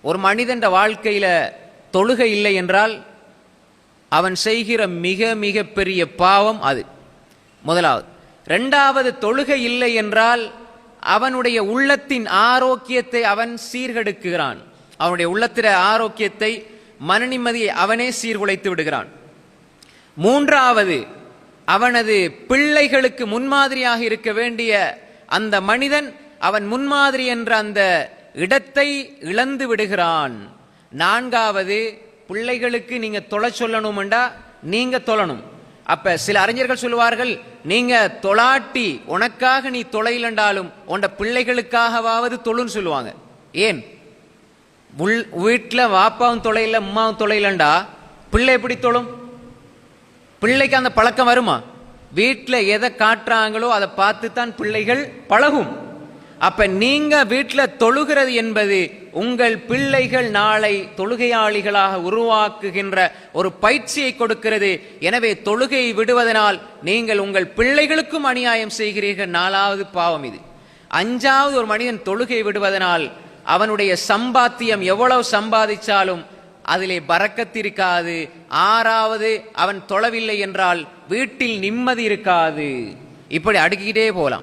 ஒரு மனிதன் வாழ்க்கையில தொழுகை இல்லை என்றால் அவன் செய்கிற மிக மிக பெரிய பாவம் அது முதலாவது. இரண்டாவது, தொழுகை இல்லை என்றால் அவனுடைய உள்ளத்தின் ஆரோக்கியத்தை அவன் சீர்கெடுக்கிறான். அவனுடைய உள்ளத்தின் ஆரோக்கியத்தை, மன நிம்மதியை அவனே சீர்குலைத்து விடுகிறான். மூன்றாவது, அவனது பிள்ளைகளுக்கு முன்மாதிரியாக இருக்க வேண்டிய அந்த மனிதன் அவன் முன்மாதிரி என்ற அந்த இடத்தை இழந்து விடுகிறான். நான்காவது, பிள்ளைகளுக்கு நீங்க தொலை சொல்லணும்டா நீங்க தொழணும். அப்ப சில அறிஞர்கள் சொல்லுவார்கள், நீங்க தொலாட்டி உனக்காக நீ தொலைலண்டாலும் உண்ட பிள்ளைகளுக்காகவாவது தொழுன்னு சொல்லுவாங்க. ஏன்? வீட்டில் வாப்பாவும் தொலைல அம்மாவும் தொலைலண்டா பிள்ளை எப்படி தொழும்? பிள்ளைக்கு அந்த பழக்கம் வருமா? வீட்டில் எதை காட்டுறாங்களோ அதை பார்த்து தான் பிள்ளைகள் பழகும். அப்ப நீங்க வீட்டில் தொழுகிறது என்பது உங்கள் பிள்ளைகள் நாளை தொழுகையாளிகளாக உருவாக்குகின்ற ஒரு பயிற்சியை கொடுக்கிறது. எனவே தொழுகையை விடுவதனால் நீங்கள் உங்கள் பிள்ளைகளுக்கும் அநியாயம் செய்கிறீர்கள். நாலாவது பாவம் இது. அஞ்சாவது, ஒரு மனிதன் தொழுகை விடுவதனால் அவனுடைய சம்பாத்தியம் எவ்வளவு சம்பாதிச்சாலும் அதிலே பரக்கத்திருக்காது. ஆறாவது, அவன் தொழவில்லை என்றால் வீட்டில் நிம்மதி இருக்காது. இப்படி அடுக்கிக்கிட்டே போலாம்.